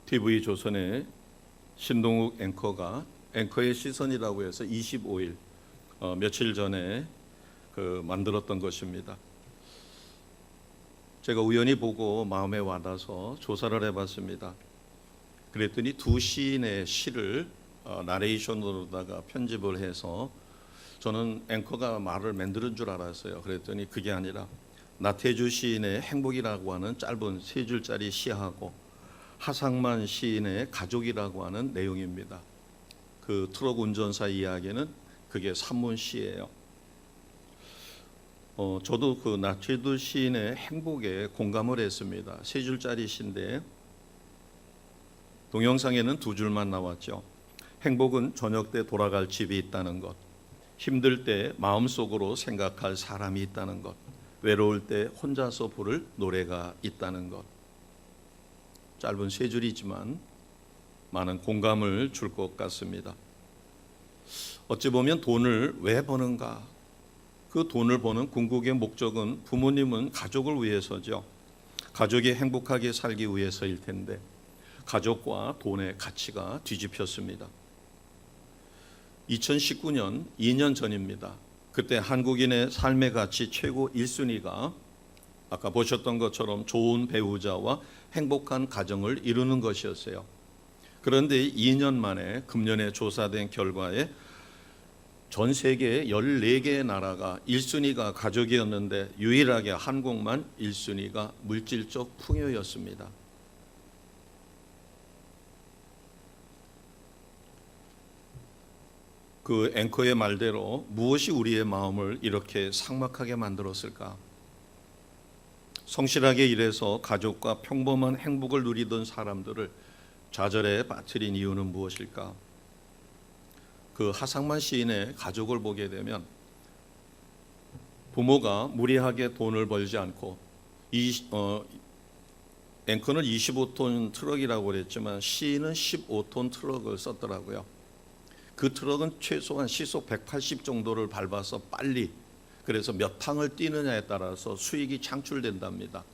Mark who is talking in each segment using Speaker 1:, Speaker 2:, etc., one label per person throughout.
Speaker 1: TV 조선의 신동욱 앵커가 앵커의 시선이라고 해서 25일 며칠 전에 만들었던 것입니다. 제가 우연히 보고 마음에 와닿아서 조사를 해봤습니다. 그랬더니 두 시인의 시를 나레이션으로다가 편집을 해서 저는 앵커가 말을 만드는 줄 알았어요. 그랬더니 그게 아니라 나태주 시인의 행복이라고 하는 짧은 세 줄짜리 시하고 하상만 시인의 가족이라고 하는 내용입니다. 그 트럭 운전사 이야기는 그게 산문시예요. 저도 그 나태주 시인의 행복에 공감을 했습니다. 세 줄짜리 시인데 동영상에는 두 줄만 나왔죠. 행복은 저녁 때 돌아갈 집이 있다는 것, 힘들 때 마음속으로 생각할 사람이 있다는 것, 외로울 때 혼자서 부를 노래가 있다는 것. 짧은 세 줄이지만 많은 공감을 줄 것 같습니다. 어찌 보면 돈을 왜 버는가? 그 돈을 버는 궁극의 목적은 부모님은 가족을 위해서죠. 가족이 행복하게 살기 위해서일 텐데 가족과 돈의 가치가 뒤집혔습니다. 2019년 2년 전입니다. 그때 한국인의 삶의 가치 최고 1순위가 아까 보셨던 것처럼 좋은 배우자와 행복한 가정을 이루는 것이었어요. 그런데 2년 만에 금년에 조사된 결과에 전 세계 14개의 나라가 1순위가 가족이었는데 유일하게 한국만 1순위가 물질적 풍요였습니다. 그 앵커의 말대로 무엇이 우리의 마음을 이렇게 삭막하게 만들었을까? 성실하게 일해서 가족과 평범한 행복을 누리던 사람들을 좌절에 빠뜨린 이유는 무엇일까? 그 하상만 시인의 가족을 보게 되면 부모가 무리하게 돈을 벌지 않고 앵커는 25톤 트럭이라고 그랬지만 시인은 15톤 트럭을 썼더라고요. 그 트럭은 최소한 시속 180 정도를 밟아서 빨리, 그래서 몇 탕을 뛰느냐에 따라서 수익이 창출된답니다.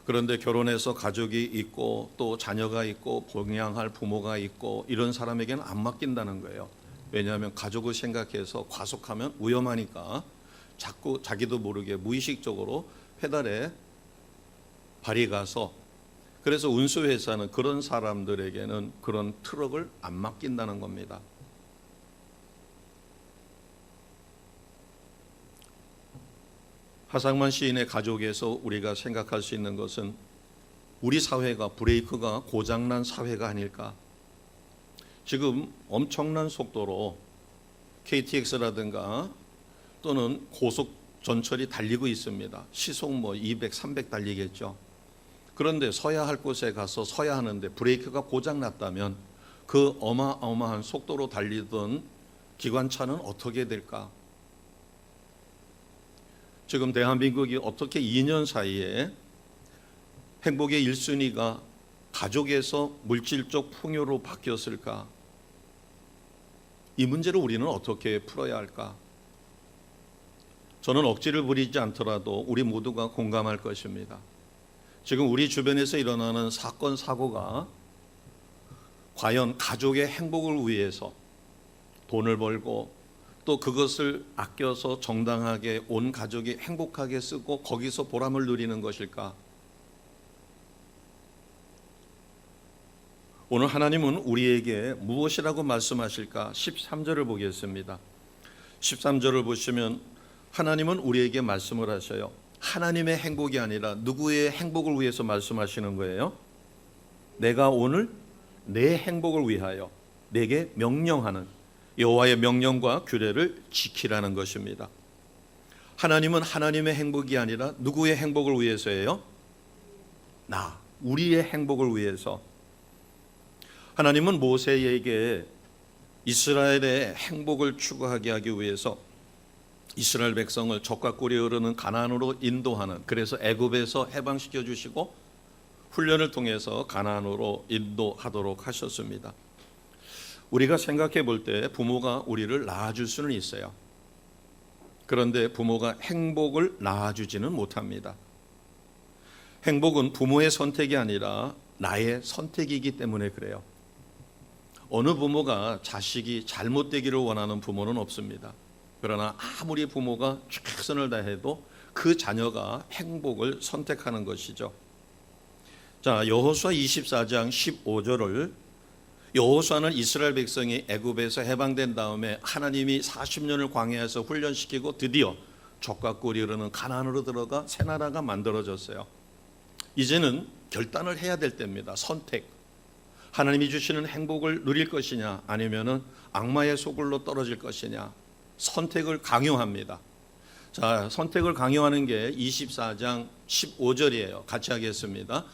Speaker 1: 그런데 결혼해서 가족이 있고 또 자녀가 있고 봉양할 부모가 있고 이런 사람에게는 안 맡긴다는 거예요. 왜냐하면 가족을 생각해서 과속하면 위험하니까 자꾸 자기도 모르게 무의식적으로 페달에 발이 가서, 그래서 운수회사는 그런 사람들에게는 그런 트럭을 안 맡긴다는 겁니다. 하상만 시인의 가족에서 우리가 생각할 수 있는 것은 우리 사회가 브레이크가 고장난 사회가 아닐까. 지금 엄청난 속도로 KTX라든가 또는 고속 전철이 달리고 있습니다. 시속 200, 300 달리겠죠. 그런데 서야 할 곳에 가서 서야 하는데 브레이크가 고장났다면 그 어마어마한 속도로 달리던 기관차는 어떻게 될까? 지금 대한민국이 어떻게 2년 사이에 행복의 1순위가 가족에서 물질적 풍요로 바뀌었을까? 이 문제를 우리는 어떻게 풀어야 할까? 저는 억지를 부리지 않더라도 우리 모두가 공감할 것입니다. 지금 우리 주변에서 일어나는 사건, 사고가 과연 가족의 행복을 위해서 돈을 벌고 또 그것을 아껴서 정당하게 온 가족이 행복하게 쓰고 거기서 보람을 누리는 것일까? 오늘 하나님은 우리에게 무엇이라고 말씀하실까? 13절을 보겠습니다. 13절을 보시면 하나님은 우리에게 말씀을 하셔요. 하나님의 행복이 아니라 누구의 행복을 위해서 말씀하시는 거예요? 내가 오늘 내 행복을 위하여 내게 명령하는 여호와의 명령과 규례를 지키라는 것입니다. 하나님은 하나님의 행복이 아니라 누구의 행복을 위해서예요? 우리의 행복을 위해서. 하나님은 모세에게 이스라엘의 행복을 추구하게 하기 위해서 이스라엘 백성을 젖과 꿀이 흐르는 가나안으로 인도하는, 그래서 애굽에서 해방시켜 주시고 훈련을 통해서 가나안으로 인도하도록 하셨습니다. 우리가 생각해 볼 때 부모가 우리를 낳아줄 수는 있어요. 그런데 부모가 행복을 낳아주지는 못합니다. 행복은 부모의 선택이 아니라 나의 선택이기 때문에 그래요. 어느 부모가 자식이 잘못되기를 원하는 부모는 없습니다. 그러나 아무리 부모가 최선을 다해도 그 자녀가 행복을 선택하는 것이죠. 자, 여호수아 24장 15절을 여호수아는 이스라엘 백성이 애굽에서 해방된 다음에 하나님이 40년을 광야에서 훈련시키고 드디어 젖과 꿀이 흐르는 가나안으로 들어가 새 나라가 만들어졌어요. 이제는 결단을 해야 될 때입니다. 선택. 하나님이 주시는 행복을 누릴 것이냐 아니면은 악마의 소굴로 떨어질 것이냐. 선택을 강요합니다. 자, 선택을 강요하는 게 24장 15절이에요. 같이 하겠습니다.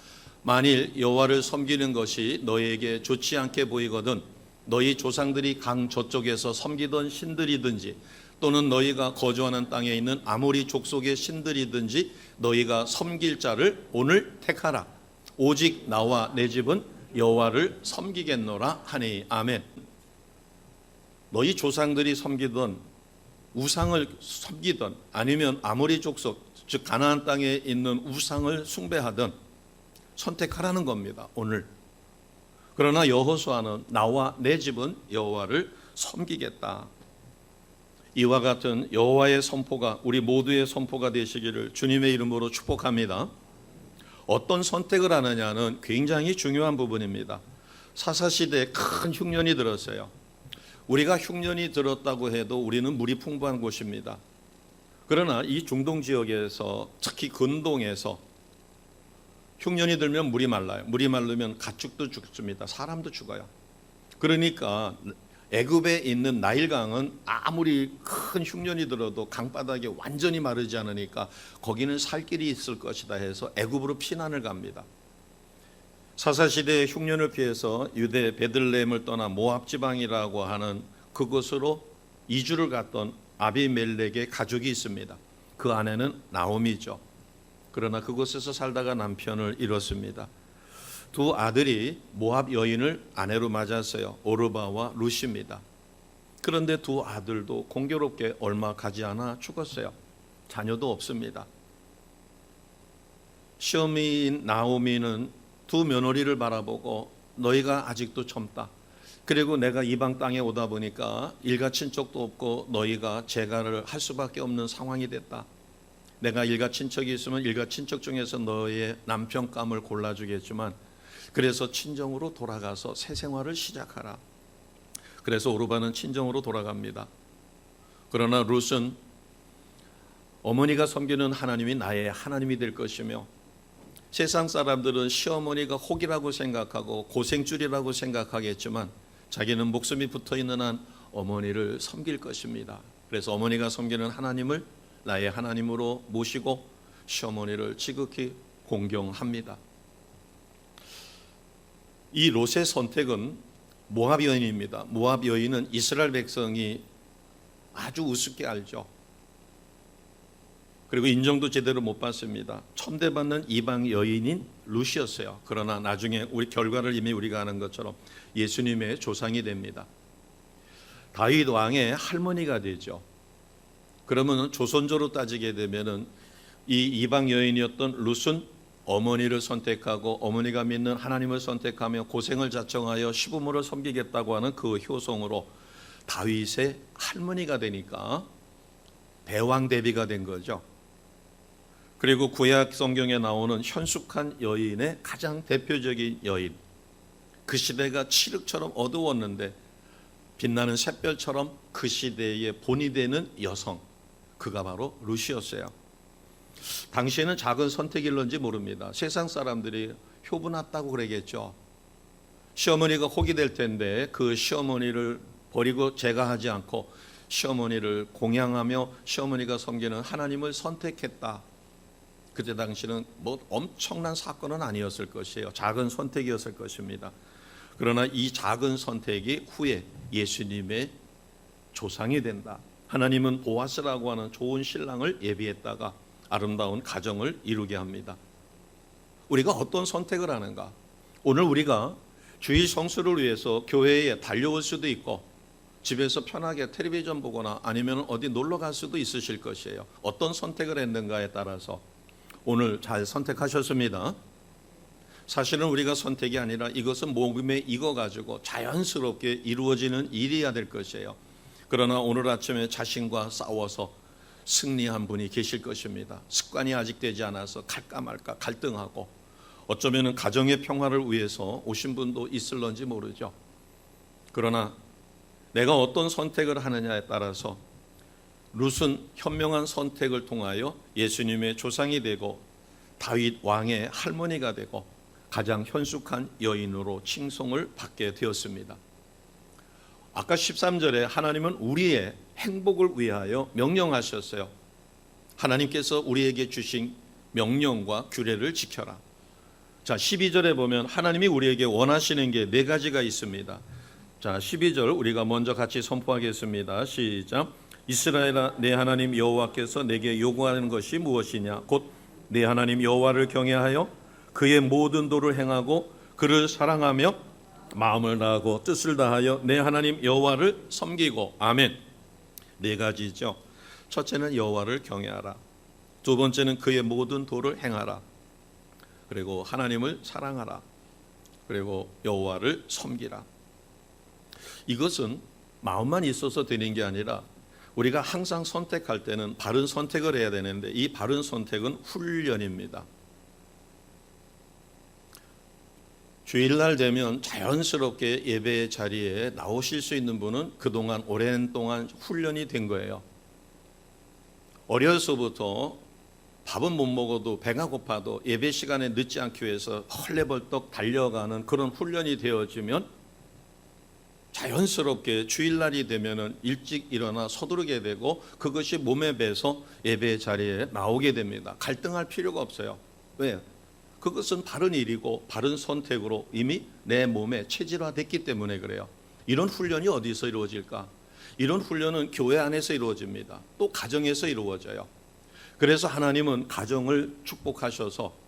Speaker 1: 만일 여호와를 섬기는 것이 너희에게 좋지 않게 보이거든 너희 조상들이 강 저쪽에서 섬기던 신들이든지 또는 너희가 거주하는 땅에 있는 아모리 족속의 신들이든지 너희가 섬길 자를 오늘 택하라. 오직 나와 내 집은 여호와를 섬기겠노라 하니 아멘. 너희 조상들이 섬기던 우상을 섬기던 아니면 아모리 족속 즉 가나안 땅에 있는 우상을 숭배하던 선택하라는 겁니다. 오늘. 그러나 여호수아는 나와 내 집은 여호와를 섬기겠다. 이와 같은 여호와의 선포가 우리 모두의 선포가 되시기를 주님의 이름으로 축복합니다. 어떤 선택을 하느냐는 굉장히 중요한 부분입니다. 사사시대에 큰 흉년이 들었어요. 우리가 흉년이 들었다고 해도 우리는 물이 풍부한 곳입니다. 그러나 이 중동 지역에서 특히 근동에서 흉년이 들면 물이 말라요. 물이 마르면 가축도 죽습니다. 사람도 죽어요. 그러니까 애굽에 있는 나일강은 아무리 큰 흉년이 들어도 강바닥이 완전히 마르지 않으니까 거기는 살 길이 있을 것이다 해서 애굽으로 피난을 갑니다. 사사시대의 흉년을 피해서 유대 베들레헴을 떠나 모압 지방이라고 하는 그곳으로 이주를 갔던 아비멜렉의 가족이 있습니다. 그 아내는 나오미죠. 그러나 그곳에서 살다가 남편을 잃었습니다. 두 아들이 모압 여인을 아내로 맞았어요. 오르바와 루시입니다. 그런데 두 아들도 공교롭게 얼마 가지 않아 죽었어요. 자녀도 없습니다. 시어미인 나오미는 두 며느리를 바라보고 너희가 아직도 젊다. 그리고 내가 이방 땅에 오다 보니까 일가 친척도 없고 너희가 재가를 할 수밖에 없는 상황이 됐다. 내가 일가 친척이 있으면 일가 친척 중에서 너의 남편감을 골라주겠지만 그래서 친정으로 돌아가서 새 생활을 시작하라. 그래서 오르바는 친정으로 돌아갑니다. 그러나 룻은 어머니가 섬기는 하나님이 나의 하나님이 될 것이며 세상 사람들은 시어머니가 혹이라고 생각하고 고생줄이라고 생각하겠지만 자기는 목숨이 붙어있는 한 어머니를 섬길 것입니다. 그래서 어머니가 섬기는 하나님을 나의 하나님으로 모시고 시어머니를 지극히 공경합니다. 이 롯의 선택은 모압 여인입니다. 모압 여인은 이스라엘 백성이 아주 우습게 알죠. 그리고 인정도 제대로 못 받습니다. 천대받는 이방 여인인 룻이었어요. 그러나 나중에 우리 결과를 이미 우리가 아는 것처럼 예수님의 조상이 됩니다. 다윗 왕의 할머니가 되죠. 그러면 조선조로 따지게 되면은 이 이방 여인이었던 룻은 어머니를 선택하고 어머니가 믿는 하나님을 선택하며 고생을 자청하여 시부모를 섬기겠다고 하는 그 효성으로 다윗의 할머니가 되니까 대왕 대비가 된 거죠. 그리고 구약 성경에 나오는 현숙한 여인의 가장 대표적인 여인, 그 시대가 칠흑처럼 어두웠는데 빛나는 샛별처럼 그 시대의 본이 되는 여성, 그가 바로 룻이었어요. 당시에는 작은 선택일런지 모릅니다. 세상 사람들이 효부났다고 그러겠죠. 시어머니가 혹이 될 텐데 그 시어머니를 버리고 제가하지 않고 시어머니를 공양하며 시어머니가 섬기는 하나님을 선택했다. 그때 당시는 뭐 엄청난 사건은 아니었을 것이에요. 작은 선택이었을 것입니다. 그러나 이 작은 선택이 후에 예수님의 조상이 된다. 하나님은 보아스라고 하는 좋은 신랑을 예비했다가 아름다운 가정을 이루게 합니다. 우리가 어떤 선택을 하는가? 오늘 우리가 주일 성수를 위해서 교회에 달려올 수도 있고 집에서 편하게 텔레비전 보거나 아니면 어디 놀러 갈 수도 있으실 것이에요. 어떤 선택을 했는가에 따라서 오늘 잘 선택하셨습니다. 사실은 우리가 선택이 아니라 이것은 몸에 익어가지고 자연스럽게 이루어지는 일이어야 될 것이에요. 그러나 오늘 아침에 자신과 싸워서 승리한 분이 계실 것입니다. 습관이 아직 되지 않아서 갈까 말까 갈등하고 어쩌면 가정의 평화를 위해서 오신 분도 있을런지 모르죠. 그러나 내가 어떤 선택을 하느냐에 따라서 룻은 현명한 선택을 통하여 예수님의 조상이 되고 다윗 왕의 할머니가 되고 가장 현숙한 여인으로 칭송을 받게 되었습니다. 아까 13절에 하나님은 우리의 행복을 위하여 명령하셨어요. 하나님께서 우리에게 주신 명령과 규례를 지켜라. 자, 12절에 보면 하나님이 우리에게 원하시는 게 4가지가 있습니다. 자, 12절 우리가 먼저 같이 선포하겠습니다. 시작. 이스라엘아, 내 하나님 여호와께서 내게 요구하는 것이 무엇이냐? 곧 내 하나님 여호와를 경외하여 그의 모든 도를 행하고 그를 사랑하며 마음을 다하고 뜻을 다하여 내 하나님 여호와를 섬기고. 아멘. 4가지죠. 첫째는 여호와를 경외하라. 두 번째는 그의 모든 도를 행하라. 그리고 하나님을 사랑하라. 그리고 여호와를 섬기라. 이것은 마음만 있어서 되는 게 아니라 우리가 항상 선택할 때는 바른 선택을 해야 되는데 이 바른 선택은 훈련입니다. 주일날 되면 자연스럽게 예배 자리에 나오실 수 있는 분은 그동안 오랜 동안 훈련이 된 거예요. 어려서부터 밥은 못 먹어도 배가 고파도 예배 시간에 늦지 않기 위해서 헐레벌떡 달려가는 그런 훈련이 되어지면 자연스럽게 주일날이 되면 일찍 일어나 서두르게 되고 그것이 몸에 배서 예배 자리에 나오게 됩니다. 갈등할 필요가 없어요. 왜? 그것은 바른 일이고 바른 선택으로 이미 내 몸에 체질화됐기 때문에 그래요. 이런 훈련이 어디서 이루어질까? 이런 훈련은 교회 안에서 이루어집니다. 또 가정에서 이루어져요. 그래서 하나님은 가정을 축복하셔서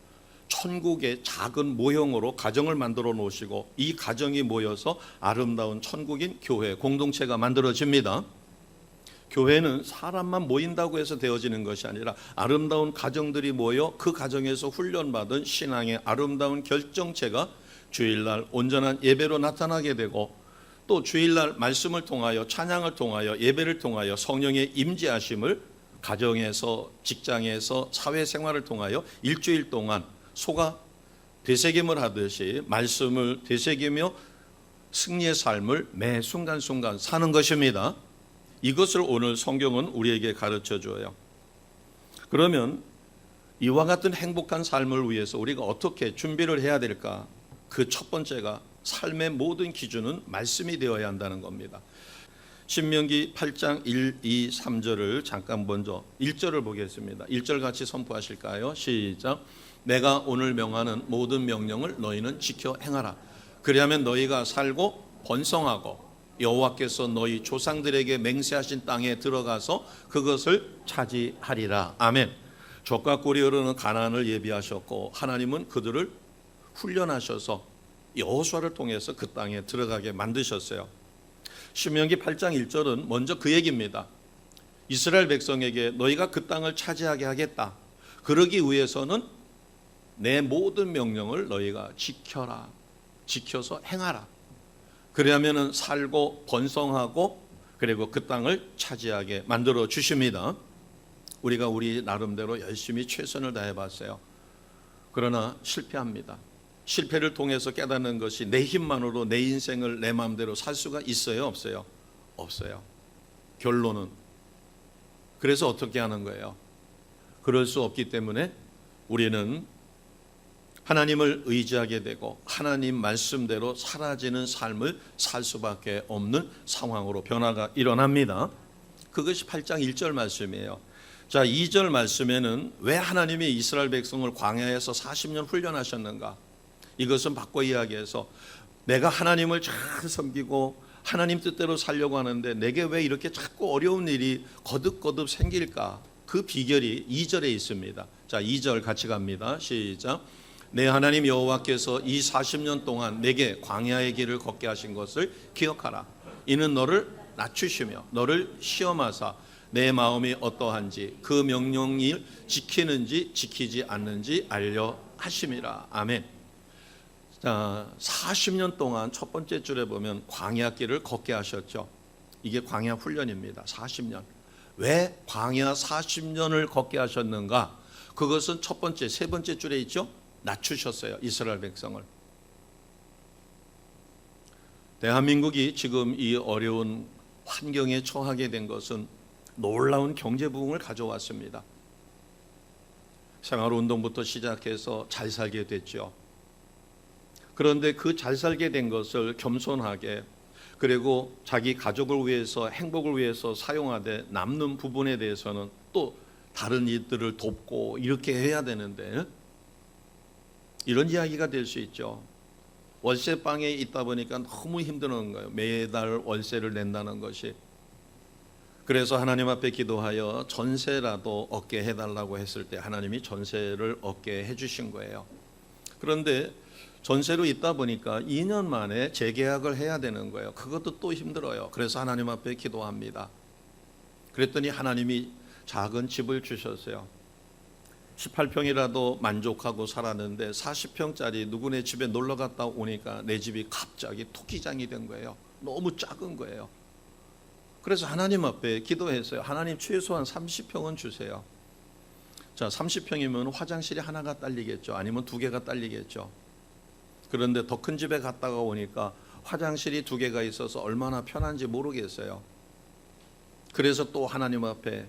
Speaker 1: 천국의 작은 모형으로 가정을 만들어 놓으시고 이 가정이 모여서 아름다운 천국인 교회 공동체가 만들어집니다. 교회는 사람만 모인다고 해서 되어지는 것이 아니라 아름다운 가정들이 모여 그 가정에서 훈련받은 신앙의 아름다운 결정체가 주일날 온전한 예배로 나타나게 되고 또 주일날 말씀을 통하여 찬양을 통하여 예배를 통하여 성령의 임재하심을 가정에서 직장에서 사회생활을 통하여 일주일 동안 소가 되새김을 하듯이 말씀을 되새기며 승리의 삶을 매 순간순간 사는 것입니다. 이것을 오늘 성경은 우리에게 가르쳐 줘요. 그러면 이와 같은 행복한 삶을 위해서 우리가 어떻게 준비를 해야 될까? 그 첫 번째가 삶의 모든 기준은 말씀이 되어야 한다는 겁니다. 신명기 8장 1, 2, 3절을 잠깐 먼저 1절을 보겠습니다. 1절 같이 선포하실까요? 시작. 내가 오늘 명하는 모든 명령을 너희는 지켜 행하라. 그리하면 너희가 살고 번성하고 여호와께서 너희 조상들에게 맹세하신 땅에 들어가서 그것을 차지하리라. 아멘. 젖과 꿀이 흐르는 가나안을 예비하셨고 하나님은 그들을 훈련하셔서 여호수아를 통해서 그 땅에 들어가게 만드셨어요. 신명기 8장 1절은 먼저 그 얘기입니다. 이스라엘 백성에게 너희가 그 땅을 차지하게 하겠다. 그러기 위해서는 내 모든 명령을 너희가 지켜라. 지켜서 행하라. 그러면은 살고 번성하고 그리고 그 땅을 차지하게 만들어 주십니다. 우리가 우리 나름대로 열심히 최선을 다해 봤어요. 그러나 실패합니다. 실패를 통해서 깨닫는 것이 내 힘만으로 내 인생을 내 마음대로 살 수가 있어요? 없어요? 없어요. 결론은 그래서 어떻게 하는 거예요? 그럴 수 없기 때문에 우리는 하나님을 의지하게 되고 하나님 말씀대로 사라지는 삶을 살 수밖에 없는 상황으로 변화가 일어납니다. 그것이 8장 1절 말씀이에요. 자, 2절 말씀에는 왜 하나님이 이스라엘 백성을 광야에서 40년 훈련하셨는가? 이것은 바꿔 이야기해서 내가 하나님을 잘 섬기고 하나님 뜻대로 살려고 하는데 내게 왜 이렇게 자꾸 어려운 일이 거듭거듭 생길까? 그 비결이 2절에 있습니다. 자, 2절 같이 갑니다. 시작. 내 하나님 여호와께서 이 40년 동안 내게 광야의 길을 걷게 하신 것을 기억하라. 이는 너를 낮추시며 너를 시험하사 내 마음이 어떠한지 그 명령을 지키는지 지키지 않는지 알려 하심이라. 아멘. 자, 40년 동안 첫 번째 줄에 보면 광야길을 걷게 하셨죠. 이게 광야 훈련입니다. 40년. 왜 광야 40년을 걷게 하셨는가? 그것은 첫 번째, 세 번째 줄에 있죠. 낮추셨어요, 이스라엘 백성을. 대한민국이 지금 이 어려운 환경에 처하게 된 것은 놀라운 경제 부흥을 가져왔습니다. 생활운동부터 시작해서 잘 살게 됐죠. 그런데 그 잘 살게 된 것을 겸손하게, 그리고 자기 가족을 위해서, 행복을 위해서 사용하되 남는 부분에 대해서는 또 다른 이들을 돕고 이렇게 해야 되는데, 이런 이야기가 될 수 있죠. 월세방에 있다 보니까 너무 힘드는 거예요. 매달 월세를 낸다는 것이. 그래서 하나님 앞에 기도하여 전세라도 얻게 해달라고 했을 때 하나님이 전세를 얻게 해주신 거예요. 그런데 전세로 있다 보니까 2년 만에 재계약을 해야 되는 거예요. 그것도 또 힘들어요. 그래서 하나님 앞에 기도합니다. 그랬더니 하나님이 작은 집을 주셨어요. 18평이라도 만족하고 살았는데 40평짜리 누구네 집에 놀러 갔다 오니까 내 집이 갑자기 토끼장이 된 거예요. 너무 작은 거예요. 그래서 하나님 앞에 기도했어요. 하나님 최소한 30평은 주세요. 자, 30평이면 화장실이 하나가 딸리겠죠. 아니면 두 개가 딸리겠죠. 그런데 더 큰 집에 갔다가 오니까 화장실이 두 개가 있어서 얼마나 편한지 모르겠어요. 그래서 또 하나님 앞에,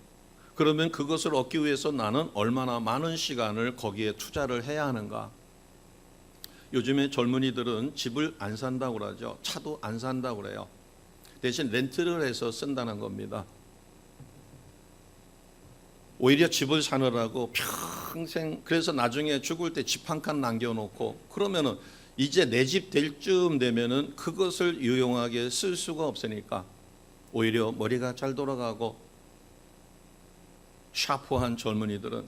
Speaker 1: 그러면 그것을 얻기 위해서 나는 얼마나 많은 시간을 거기에 투자를 해야 하는가? 요즘에 젊은이들은 집을 안 산다고 그러죠. 차도 안 산다고 그래요. 대신 렌트를 해서 쓴다는 겁니다. 오히려 집을 사느라고 평생, 그래서 나중에 죽을 때 집 한 칸 남겨놓고, 그러면은 이제 내 집 될 쯤 되면은 그것을 유용하게 쓸 수가 없으니까 오히려 머리가 잘 돌아가고 샤프한 젊은이들은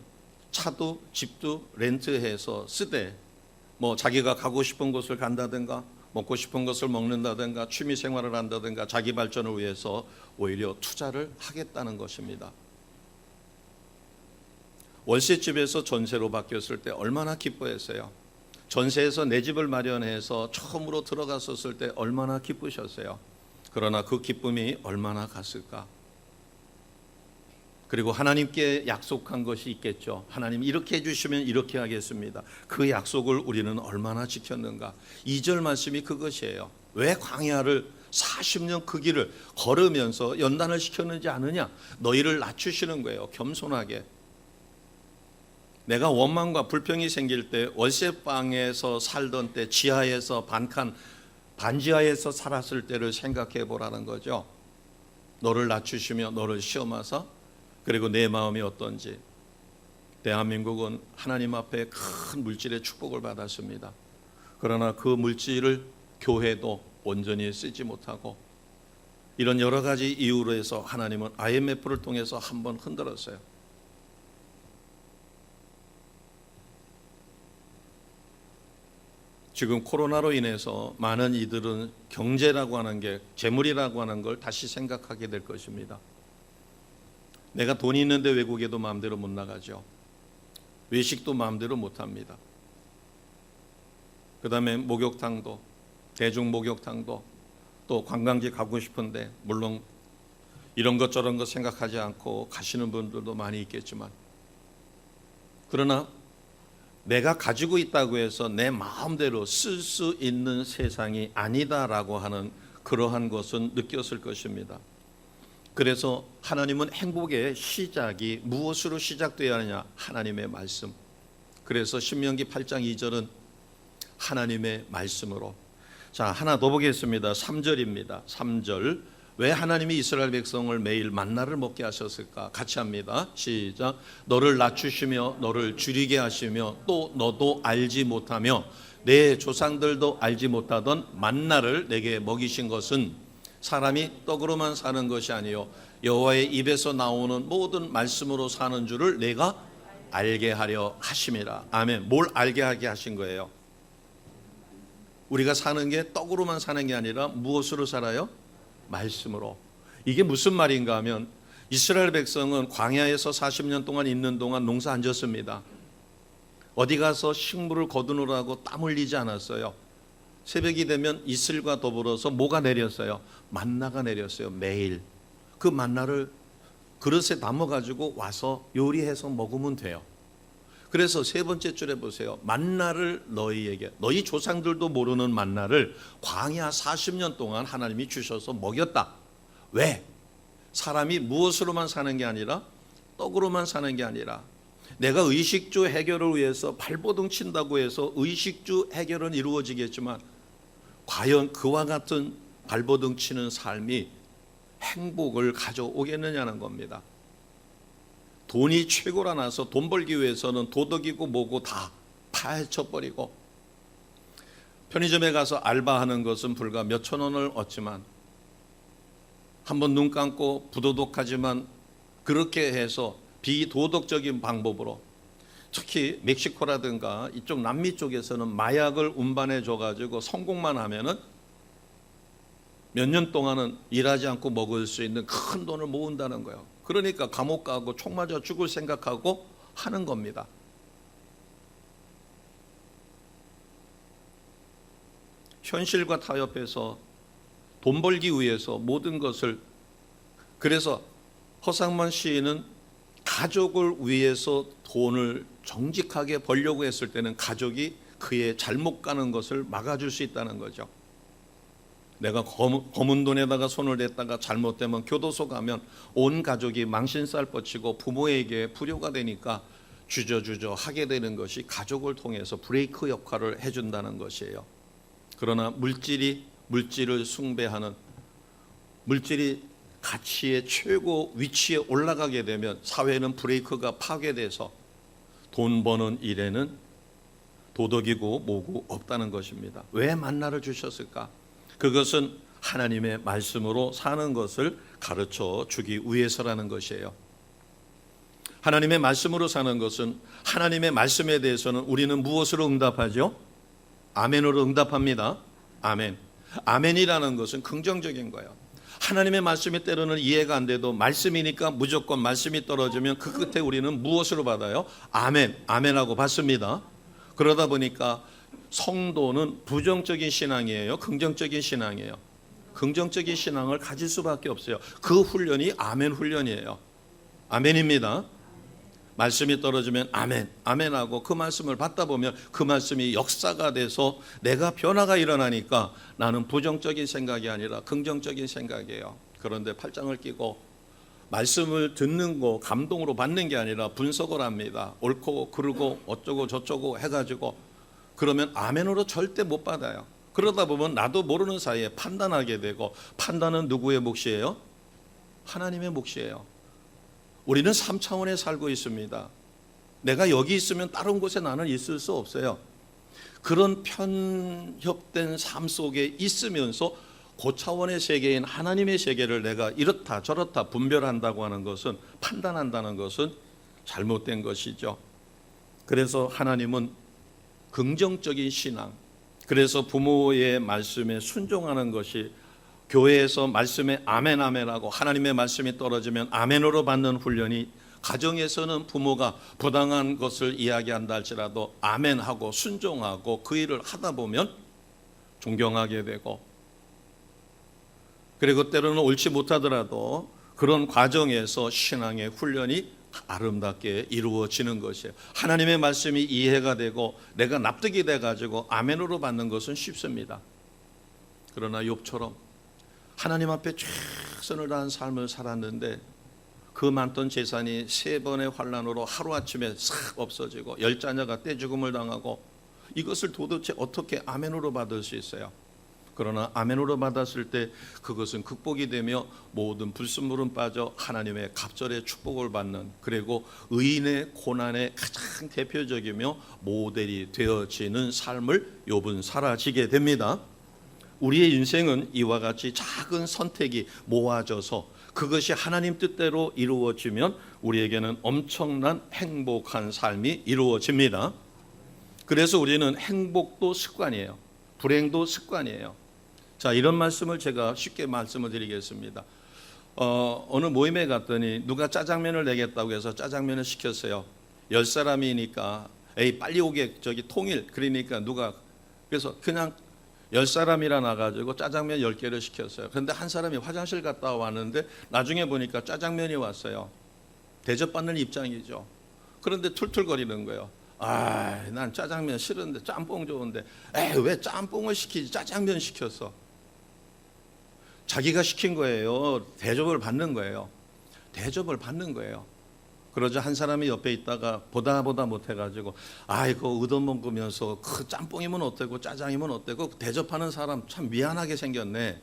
Speaker 1: 차도 집도 렌트해서 쓰되, 뭐 자기가 가고 싶은 곳을 간다든가 먹고 싶은 것을 먹는다든가 취미 생활을 한다든가 자기 발전을 위해서 오히려 투자를 하겠다는 것입니다. 월세집에서 전세로 바뀌었을 때 얼마나 기뻐했어요. 전세에서 내 집을 마련해서 처음으로 들어갔었을 때 얼마나 기쁘셨어요. 그러나 그 기쁨이 얼마나 갔을까? 그리고 하나님께 약속한 것이 있겠죠. 하나님 이렇게 해주시면 이렇게 하겠습니다. 그 약속을 우리는 얼마나 지켰는가? 2절 말씀이 그것이에요. 왜 광야를 40년 그 길을 걸으면서 연단을 시켰는지 아느냐? 너희를 낮추시는 거예요. 겸손하게. 내가 원망과 불평이 생길 때, 월세방에서 살던 때 지하에서 반지하에서 살았을 때를 생각해 보라는 거죠. 너를 낮추시며 너를 시험하사, 그리고 내 마음이 어떤지. 대한민국은 하나님 앞에 큰 물질의 축복을 받았습니다. 그러나 그 물질을 교회도 온전히 쓰지 못하고, 이런 여러 가지 이유로 해서 하나님은 IMF를 통해서 한번 흔들었어요. 지금 코로나로 인해서 많은 이들은 경제라고 하는 게, 재물이라고 하는 걸 다시 생각하게 될 것입니다. 내가 돈이 있는데 외국에도 마음대로 못 나가죠. 외식도 마음대로 못 합니다. 그 다음에 목욕탕도, 대중 목욕탕도, 또 관광지 가고 싶은데 물론 이런 것 저런 것 생각하지 않고 가시는 분들도 많이 있겠지만, 그러나 내가 가지고 있다고 해서 내 마음대로 쓸 수 있는 세상이 아니다라고 하는 그러한 것은 느꼈을 것입니다. 그래서 하나님은 행복의 시작이 무엇으로 시작되어야 하느냐? 하나님의 말씀. 그래서 신명기 8장 2절은 하나님의 말씀으로. 자, 하나 더 보겠습니다. 3절입니다. 3절. 왜 하나님이 이스라엘 백성을 매일 만나를 먹게 하셨을까? 같이 합니다. 시작. 너를 낮추시며 너를 줄이게 하시며 또 너도 알지 못하며 내 조상들도 알지 못하던 만나를 내게 먹이신 것은 사람이 떡으로만 사는 것이 아니요 여호와의 입에서 나오는 모든 말씀으로 사는 줄을 내가 알게 하려 하심이라. 아멘. 뭘 알게 하게 하신 거예요? 우리가 사는 게 떡으로만 사는 게 아니라 무엇으로 살아요? 말씀으로. 이게 무슨 말인가 하면 이스라엘 백성은 광야에서 40년 동안 있는 동안 농사 안 졌습니다. 어디 가서 식물을 거두느라고 땀 흘리지 않았어요. 새벽이 되면 이슬과 더불어서 뭐가 내렸어요? 만나가 내렸어요. 매일. 그 만나를 그릇에 담아가지고 와서 요리해서 먹으면 돼요. 그래서 세 번째 줄에 보세요. 만나를 너희에게, 너희 조상들도 모르는 만나를 광야 40년 동안 하나님이 주셔서 먹였다. 왜? 사람이 무엇으로만 사는 게 아니라 떡으로만 사는 게 아니라 내가 의식주 해결을 위해서 발버둥 친다고 해서 의식주 해결은 이루어지겠지만 과연 그와 같은 발버둥 치는 삶이 행복을 가져오겠느냐는 겁니다. 돈이 최고라 나서 돈 벌기 위해서는 도덕이고 뭐고 다 파헤쳐버리고 편의점에 가서 알바하는 것은 불과 몇천 원을 얻지만 한번 눈 감고 부도덕하지만 그렇게 해서 비도덕적인 방법으로 특히 멕시코라든가 이쪽 남미 쪽에서는 마약을 운반해 줘가지고 성공만 하면은 몇 년 동안은 일하지 않고 먹을 수 있는 큰 돈을 모은다는 거예요. 그러니까 감옥 가고 총 맞아 죽을 생각하고 하는 겁니다. 현실과 타협해서 돈 벌기 위해서 모든 것을, 그래서 허상만 시인은 가족을 위해서 돈을 정직하게 벌려고 했을 때는 가족이 그의 잘못 가는 것을 막아줄 수 있다는 거죠. 내가 검은 돈에다가 손을 댔다가 잘못되면 교도소 가면 온 가족이 망신살 뻗치고 부모에게 불효가 되니까 주저주저 하게 되는 것이 가족을 통해서 브레이크 역할을 해준다는 것이에요. 그러나 물질을 숭배하는, 물질이 가치의 최고 위치에 올라가게 되면 사회는 브레이크가 파괴돼서 돈 버는 일에는 도덕이고 뭐고 없다는 것입니다. 왜 만나를 주셨을까? 그것은 하나님의 말씀으로 사는 것을 가르쳐 주기 위해서라는 것이에요. 하나님의 말씀으로 사는 것은, 하나님의 말씀에 대해서는 우리는 무엇으로 응답하죠? 아멘으로 응답합니다. 아멘. 아멘이라는 것은 긍정적인 거예요. 하나님의 말씀이 때로는 이해가 안 돼도 말씀이니까 무조건 말씀이 떨어지면 그 끝에 우리는 무엇으로 받아요? 아멘, 아멘하고 받습니다. 그러다 보니까 성도는 부정적인 신앙이에요? 긍정적인 신앙이에요? 긍정적인 신앙을 가질 수밖에 없어요. 그 훈련이 아멘 훈련이에요. 아멘입니다. 말씀이 떨어지면 아멘, 아멘하고 그 말씀을 받다 보면 그 말씀이 역사가 돼서 내가 변화가 일어나니까 나는 부정적인 생각이 아니라 긍정적인 생각이에요. 그런데 팔짱을 끼고 말씀을 듣는 거 감동으로 받는 게 아니라 분석을 합니다. 옳고 그르고 어쩌고 저쩌고 해가지고 그러면 아멘으로 절대 못 받아요. 그러다 보면 나도 모르는 사이에 판단하게 되고, 판단은 누구의 몫이에요? 하나님의 몫이에요. 우리는 3차원에 살고 있습니다. 내가 여기 있으면 다른 곳에 나는 있을 수 없어요. 그런 편협된 삶 속에 있으면서 고차원의 세계인 하나님의 세계를 내가 이렇다 저렇다 분별한다고 하는 것은, 판단한다는 것은 잘못된 것이죠. 그래서 하나님은 긍정적인 신앙, 그래서 부모의 말씀에 순종하는 것이, 교회에서 말씀에 아멘 아멘하고 하나님의 말씀이 떨어지면 아멘으로 받는 훈련이, 가정에서는 부모가 부당한 것을 이야기한다 할지라도 아멘하고 순종하고 그 일을 하다 보면 존경하게 되고, 그리고 때로는 옳지 못하더라도 그런 과정에서 신앙의 훈련이 아름답게 이루어지는 것이에요. 하나님의 말씀이 이해가 되고 내가 납득이 돼가지고 아멘으로 받는 것은 쉽습니다. 그러나 욥처럼 하나님 앞에 최선을 다한 삶을 살았는데 그 많던 재산이 3번의 환난으로 하루아침에 싹 없어지고 10자녀가 떼죽음을 당하고, 이것을 도대체 어떻게 아멘으로 받을 수 있어요? 그러나 아멘으로 받았을 때 그것은 극복이 되며 모든 불순물은 빠져 하나님의 갑절의 축복을 받는, 그리고 의인의 고난의 가장 대표적이며 모델이 되어지는 삶을 욥은 살아지게 됩니다. 우리의 인생은 이와 같이 작은 선택이 모아져서 그것이 하나님 뜻대로 이루어지면 우리에게는 엄청난 행복한 삶이 이루어집니다. 그래서 우리는 행복도 습관이에요. 불행도 습관이에요. 자, 이런 말씀을 제가 쉽게 말씀을 드리겠습니다. 어느 모임에 갔더니 누가 짜장면을 내겠다고 해서 짜장면을 시켰어요. 10사람이니까 에이 빨리 오게 저기 통일 그러니까 누가 그래서 그냥 10사람이라 나가지고 짜장면 10개를 시켰어요. 그런데 한 사람이 화장실 갔다 왔는데 나중에 보니까 짜장면이 왔어요. 대접받는 입장이죠. 그런데 툴툴거리는 거예요. 난 짜장면 싫은데 짬뽕 좋은데 왜 짬뽕을 시키지 짜장면 시켰어. 자기가 시킨 거예요. 대접을 받는 거예요. 대접을 받는 거예요. 그러자 한 사람이 옆에 있다가 보다 못해가지고 이거 얻어먹으면서 그 짬뽕이면 어때고 짜장이면 어때고 대접하는 사람 참 미안하게 생겼네.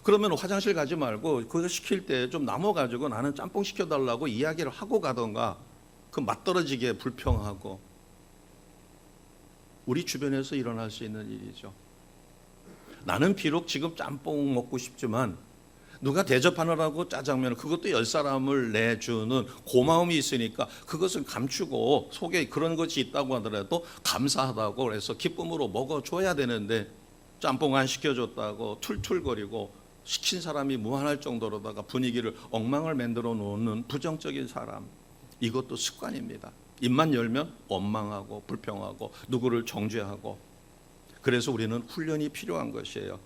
Speaker 1: 그러면 화장실 가지 말고 그거 시킬 때 좀 남아가지고 나는 짬뽕 시켜달라고 이야기를 하고 가던가. 그 맞떨어지게 불평하고. 우리 주변에서 일어날 수 있는 일이죠. 나는 비록 지금 짬뽕 먹고 싶지만 누가 대접하느라고 짜장면 그것도 10사람을 내주는 고마움이 있으니까 그것을 감추고 속에 그런 것이 있다고 하더라도 감사하다고 그래서 기쁨으로 먹어줘야 되는데 짬뽕 안 시켜줬다고 툴툴거리고 시킨 사람이 무한할 정도로다가 분위기를 엉망을 만들어 놓는 부정적인 사람, 이것도 습관입니다. 입만 열면 원망하고 불평하고 누구를 정죄하고. 그래서 우리는 훈련이 필요한 것이에요.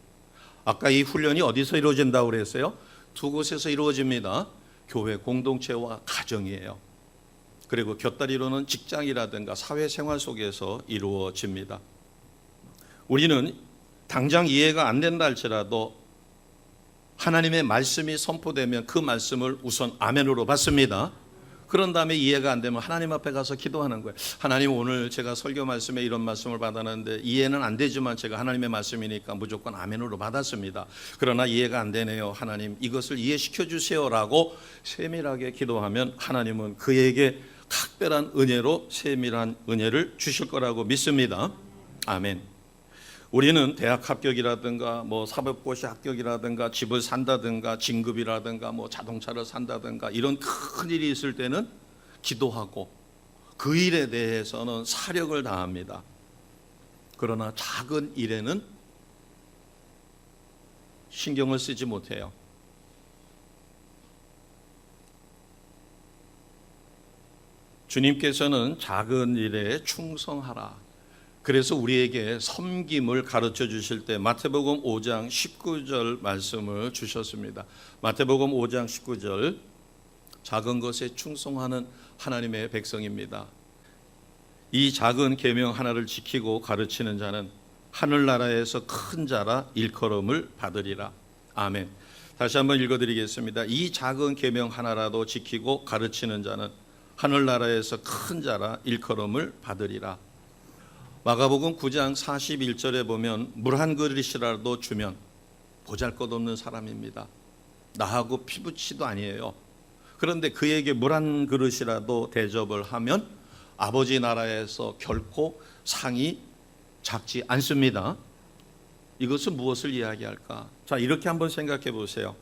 Speaker 1: 아까 이 훈련이 어디서 이루어진다고 그랬어요? 두 곳에서 이루어집니다. 교회 공동체와 가정이에요. 그리고 곁다리로는 직장이라든가 사회생활 속에서 이루어집니다. 우리는 당장 이해가 안 된다 할지라도 하나님의 말씀이 선포되면 그 말씀을 우선 아멘으로 받습니다. 그런 다음에 이해가 안 되면 하나님 앞에 가서 기도하는 거예요. 하나님, 오늘 제가 설교 말씀에 이런 말씀을 받았는데 이해는 안 되지만 제가 하나님의 말씀이니까 무조건 아멘으로 받았습니다. 그러나 이해가 안 되네요. 하나님, 이것을 이해시켜 주세요라고 세밀하게 기도하면 하나님은 그에게 각별한 은혜로 세밀한 은혜를 주실 거라고 믿습니다. 아멘. 우리는 대학 합격이라든가 사법고시 합격이라든가 집을 산다든가 진급이라든가 자동차를 산다든가 이런 큰 일이 있을 때는 기도하고 그 일에 대해서는 사력을 다합니다. 그러나 작은 일에는 신경을 쓰지 못해요. 주님께서는 작은 일에 충성하라. 그래서 우리에게 섬김을 가르쳐 주실 때 마태복음 5장 19절 말씀을 주셨습니다. 마태복음 5장 19절, 작은 것에 충성하는 하나님의 백성입니다. 이 작은 계명 하나를 지키고 가르치는 자는 하늘나라에서 큰 자라 일컬음을 받으리라. 아멘. 다시 한번 읽어드리겠습니다. 이 작은 계명 하나라도 지키고 가르치는 자는 하늘나라에서 큰 자라 일컬음을 받으리라. 마가복음 9장 41절에 보면 물 한 그릇이라도 주면 보잘것없는 사람입니다. 나하고 피부치도 아니에요. 그런데 그에게 물 한 그릇이라도 대접을 하면 아버지 나라에서 결코 상이 작지 않습니다. 이것은 무엇을 이야기할까? 자, 이렇게 한번 생각해 보세요.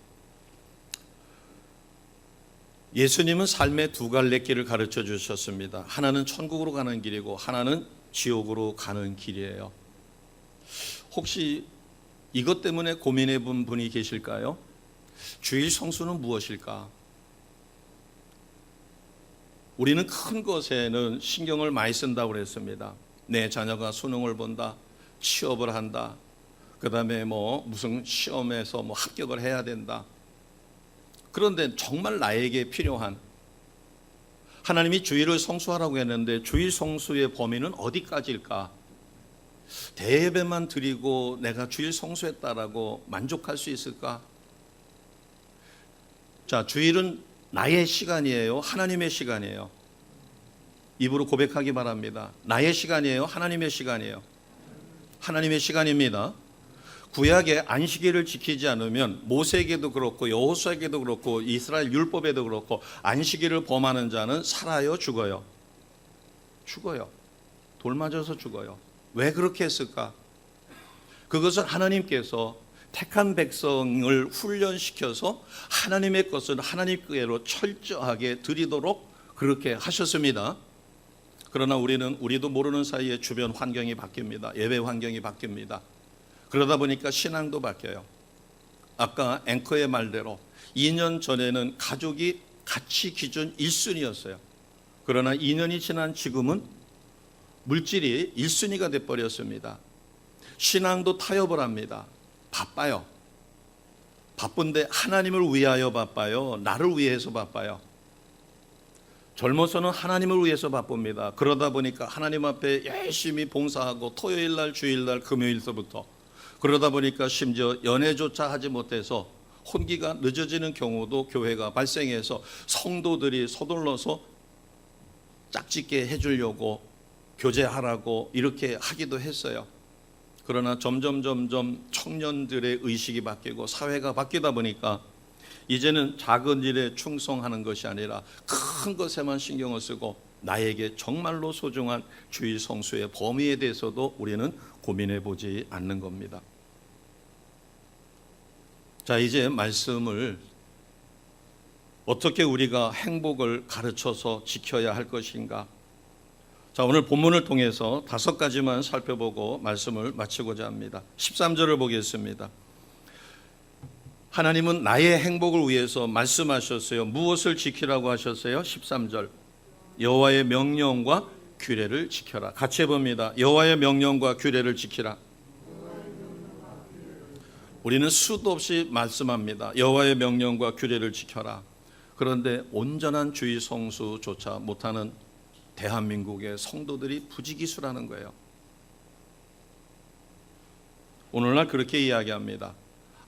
Speaker 1: 예수님은 삶의 두 갈래 길을 가르쳐 주셨습니다. 하나는 천국으로 가는 길이고 하나는 지옥으로 가는 길이에요. 혹시 이것 때문에 고민해 본 분이 계실까요? 주일 성수는 무엇일까? 우리는 큰 것에는 신경을 많이 쓴다고 그랬습니다. 내 자녀가 수능을 본다, 취업을 한다, 그 다음에 무슨 시험에서 합격을 해야 된다. 그런데 정말 나에게 필요한, 하나님이 주일을 성수하라고 했는데 주일 성수의 범위는 어디까지일까? 대예배만 드리고 내가 주일 성수했다라고 만족할 수 있을까? 자, 주일은 나의 시간이에요? 하나님의 시간이에요? 입으로 고백하기 바랍니다. 나의 시간이에요? 하나님의 시간이에요? 하나님의 시간입니다. 구약의 안식일을 지키지 않으면 모세에게도 그렇고 여호수아에게도 그렇고 이스라엘 율법에도 그렇고 안식일을 범하는 자는 살아요, 죽어요? 죽어요. 돌 맞아서 죽어요. 왜 그렇게 했을까? 그것은 하나님께서 택한 백성을 훈련시켜서 하나님의 것을 하나님께로 철저하게 드리도록 그렇게 하셨습니다. 그러나 우리도 모르는 사이에 주변 환경이 바뀝니다. 예배 환경이 바뀝니다. 그러다 보니까 신앙도 바뀌어요. 아까 앵커의 말대로 2년 전에는 가족이 가치 기준 1순위였어요. 그러나 2년이 지난 지금은 물질이 1순위가 돼버렸습니다. 신앙도 타협을 합니다. 바빠요. 바쁜데 하나님을 위하여 바빠요? 나를 위해서 바빠요? 젊어서는 하나님을 위해서 바쁩니다. 그러다 보니까 하나님 앞에 열심히 봉사하고 토요일 날, 주일 날, 금요일서부터 그러다 보니까 심지어 연애조차 하지 못해서 혼기가 늦어지는 경우도 교회가 발생해서 성도들이 서둘러서 짝짓게 해주려고 교제하라고 이렇게 하기도 했어요. 그러나 점점 청년들의 의식이 바뀌고 사회가 바뀌다 보니까 이제는 작은 일에 충성하는 것이 아니라 큰 것에만 신경을 쓰고 나에게 정말로 소중한 주일 성수의 범위에 대해서도 우리는 고민해 보지 않는 겁니다. 자, 이제 말씀을 어떻게 우리가 행복을 가르쳐서 지켜야 할 것인가? 자, 오늘 본문을 통해서 5가지만 살펴보고 말씀을 마치고자 합니다. 13절을 보겠습니다. 하나님은 나의 행복을 위해서 말씀하셨어요. 무엇을 지키라고 하셨어요? 13절. 여호와의 명령과 규례를 지켜라. 같이 해봅니다. 여호와의 명령과 규례를 지키라. 우리는 수도 없이 말씀합니다. 여호와의 명령과 규례를 지켜라. 그런데 온전한 주의 성수조차 못하는 대한민국의 성도들이 부지기수라는 거예요. 오늘날 그렇게 이야기합니다.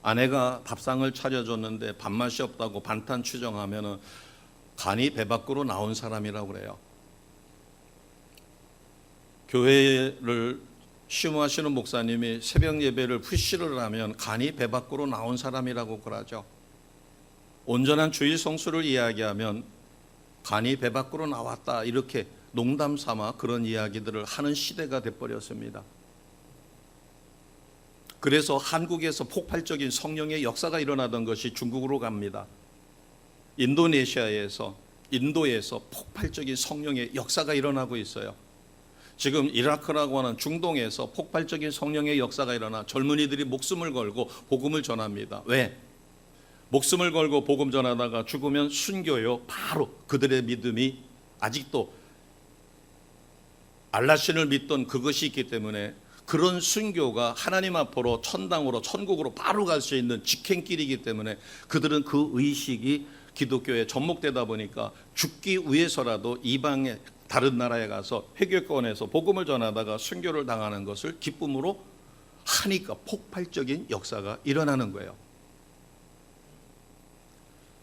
Speaker 1: 아내가 밥상을 차려줬는데 밥맛이 없다고 반탄 추정하면 간이 배 밖으로 나온 사람이라고 그래요. 교회를 심호하시는 목사님이 새벽 예배를 푸시를 하면 간이 배 밖으로 나온 사람이라고 그러죠. 온전한 주일 성수를 이야기하면 간이 배 밖으로 나왔다 이렇게 농담 삼아 그런 이야기들을 하는 시대가 돼버렸습니다. 그래서 한국에서 폭발적인 성령의 역사가 일어나던 것이 중국으로 갑니다. 인도에서 폭발적인 성령의 역사가 일어나고 있어요. 지금 이라크라고 하는 중동에서 폭발적인 성령의 역사가 일어나 젊은이들이 목숨을 걸고 복음을 전합니다. 왜? 목숨을 걸고 복음 전하다가 죽으면 순교요. 바로 그들의 믿음이 아직도 알라신을 믿던 그것이 있기 때문에 그런 순교가 하나님 앞으로 천당으로 천국으로 바로 갈 수 있는 직행길이기 때문에 그들은 그 의식이 기독교에 접목되다 보니까 죽기 위해서라도 이방의 다른 나라에 가서 회교권에서 복음을 전하다가 순교를 당하는 것을 기쁨으로 하니까 폭발적인 역사가 일어나는 거예요.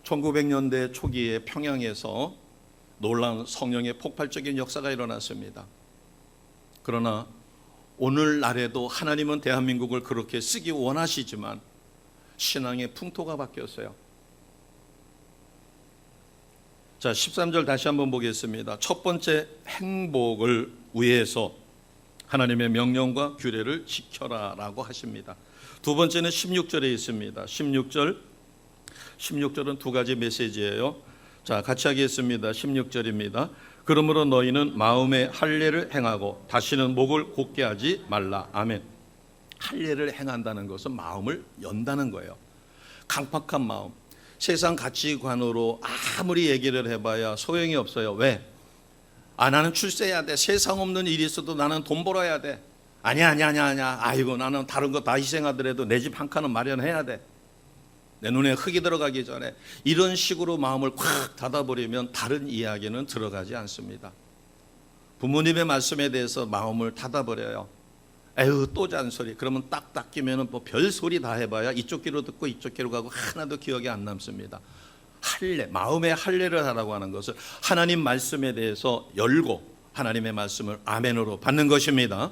Speaker 1: 1900년대 초기에 평양에서 놀라운 성령의 폭발적인 역사가 일어났습니다. 그러나 오늘날에도 하나님은 대한민국을 그렇게 쓰기 원하시지만 신앙의 풍토가 바뀌었어요. 자, 13절 다시 한번 보겠습니다. 첫 번째, 행복을 위해서 하나님의 명령과 규례를 지켜라 라고 하십니다. 두 번째는 16절에 있습니다. 16절은 두 가지 메시지예요. 자, 같이 하겠습니다. 16절입니다. 그러므로 너희는 마음의 할례를 행하고 다시는 목을 곧게 하지 말라. 아멘. 할례를 행한다는 것은 마음을 연다는 거예요. 강팍한 마음. 세상 가치관으로 아무리 얘기를 해봐야 소용이 없어요. 왜? 나는 출세해야 돼. 세상 없는 일이 있어도 나는 돈 벌어야 돼. 아니야. 아이고, 나는 다른 거 다 희생하더라도 내 집 한 칸은 마련해야 돼. 내 눈에 흙이 들어가기 전에. 이런 식으로 마음을 콱 닫아버리면 다른 이야기는 들어가지 않습니다. 부모님의 말씀에 대해서 마음을 닫아버려요. 에휴, 또 잔소리. 그러면 딱 닦이면 뭐 별소리 다 해봐야 이쪽 귀로 듣고 이쪽 귀로 가고 하나도 기억이 안 남습니다. 할례, 마음의 할례를 하라고 하는 것을 하나님 말씀에 대해서 열고 하나님의 말씀을 아멘으로 받는 것입니다.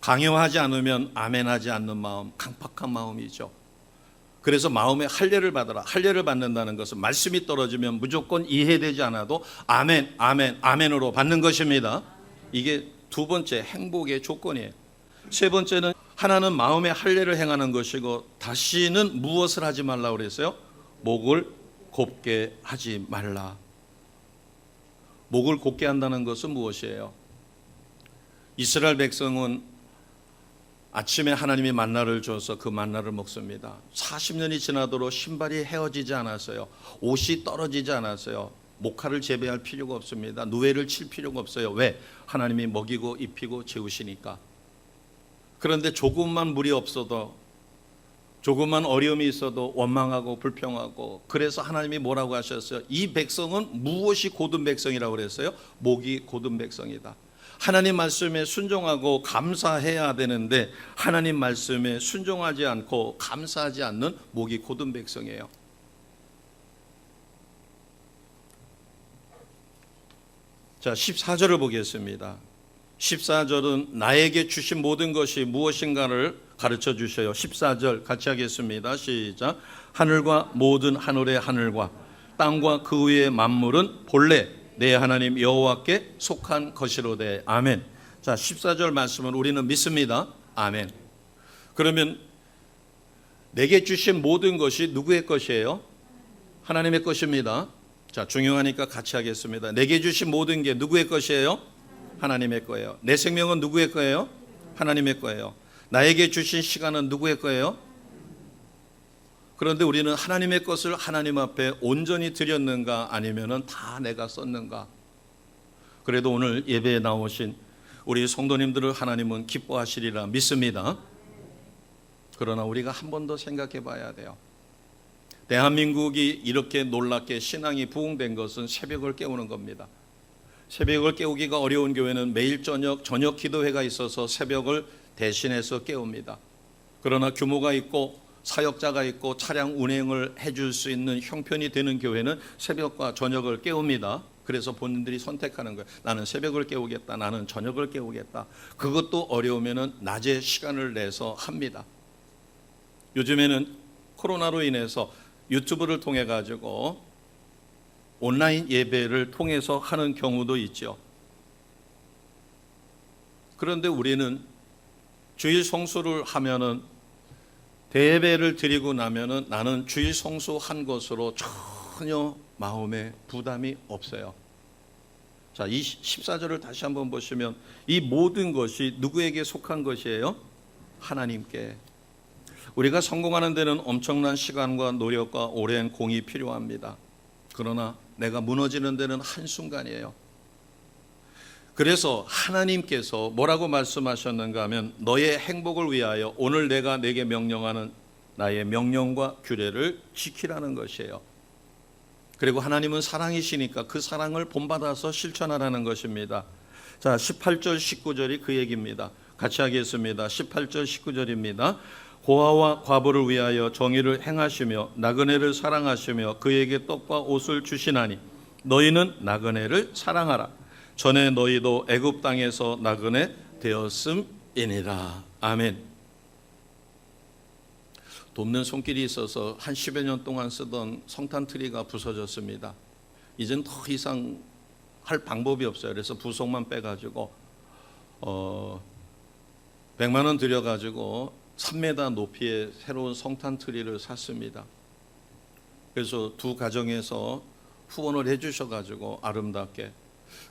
Speaker 1: 강요하지 않으면 아멘하지 않는 마음, 강팍한 마음이죠. 그래서 마음의 할례를 받아라. 할례를 받는다는 것은 말씀이 떨어지면 무조건 이해되지 않아도 아멘, 아멘, 아멘으로 받는 것입니다. 이게 두 번째 행복의 조건이에요. 세 번째는 하나는 마음의 할례를 행하는 것이고 다시는 무엇을 하지 말라고 그랬어요? 목을 곱게 하지 말라. 목을 곱게 한다는 것은 무엇이에요? 이스라엘 백성은 아침에 하나님이 만나를 줘서 그 만나를 먹습니다. 40년이 지나도록 신발이 헤어지지 않았어요. 옷이 떨어지지 않았어요. 목화를 재배할 필요가 없습니다. 누에를 칠 필요가 없어요. 왜? 하나님이 먹이고 입히고 재우시니까. 그런데 조금만 물이 없어도, 조금만 어려움이 있어도 원망하고 불평하고, 그래서 하나님이 뭐라고 하셨어요? 이 백성은 무엇이 고든 백성이라고 그랬어요? 목이 고든 백성이다. 하나님 말씀에 순종하고 감사해야 되는데 하나님 말씀에 순종하지 않고 감사하지 않는 목이 고든 백성이에요. 자, 14절을 보겠습니다. 14절은 나에게 주신 모든 것이 무엇인가를 가르쳐 주셔요. 14절 같이 하겠습니다. 시작. 하늘과 모든 하늘의 하늘과 땅과 그 위의 만물은 본래 내 하나님 여호와께 속한 것이로되. 아멘. 자, 14절 말씀은 우리는 믿습니다. 아멘. 그러면 내게 주신 모든 것이 누구의 것이에요? 하나님의 것입니다. 자, 중요하니까 같이 하겠습니다. 내게 주신 모든 게 누구의 것이에요? 하나님의 거예요. 내 생명은 누구의 거예요? 하나님의 거예요. 나에게 주신 시간은 누구의 거예요? 그런데 우리는 하나님의 것을 하나님 앞에 온전히 드렸는가, 아니면은 다 내가 썼는가? 그래도 오늘 예배에 나오신 우리 성도님들을 하나님은 기뻐하시리라 믿습니다. 그러나 우리가 한 번 더 생각해 봐야 돼요. 대한민국이 이렇게 놀랍게 신앙이 부흥된 것은 새벽을 깨우는 겁니다. 새벽을 깨우기가 어려운 교회는 매일 저녁 기도회가 있어서 새벽을 대신해서 깨웁니다. 그러나 규모가 있고 사역자가 있고 차량 운행을 해줄 수 있는 형편이 되는 교회는 새벽과 저녁을 깨웁니다. 그래서 본인들이 선택하는 거예요. 나는 새벽을 깨우겠다, 나는 저녁을 깨우겠다. 그것도 어려우면 낮에 시간을 내서 합니다. 요즘에는 코로나로 인해서 유튜브를 통해 가지고 온라인 예배를 통해서 하는 경우도 있죠. 그런데 우리는 주일 성수를 하면은, 대예배를 드리고 나면은 나는 주일 성수한 것으로 전혀 마음에 부담이 없어요. 자, 이 14절을 다시 한번 보시면 이 모든 것이 누구에게 속한 것이에요? 하나님께. 우리가 성공하는 데는 엄청난 시간과 노력과 오랜 공이 필요합니다. 그러나 내가 무너지는 데는 한순간이에요. 그래서 하나님께서 뭐라고 말씀하셨는가 하면, 너의 행복을 위하여 오늘 내가 내게 명령하는 나의 명령과 규례를 지키라는 것이에요. 그리고 하나님은 사랑이시니까 그 사랑을 본받아서 실천하라는 것입니다. 자, 18절 19절이 그 얘기입니다. 같이 하겠습니다. 18절 19절입니다. 고아와 과부를 위하여 정의를 행하시며 나그네를 사랑하시며 그에게 떡과 옷을 주시나니 너희는 나그네를 사랑하라. 전에 너희도 애굽 땅에서 나그네 되었음이니라. 아멘. 돕는 손길이 있어서 한 10여 년 동안 쓰던 성탄 트리가 부서졌습니다. 이젠 더 이상 할 방법이 없어요. 그래서 부속만 빼가지고 100만 원 들여가지고 3m 높이의 새로운 성탄 트리를 샀습니다. 그래서 두 가정에서 후원을 해주셔가지고 아름답게,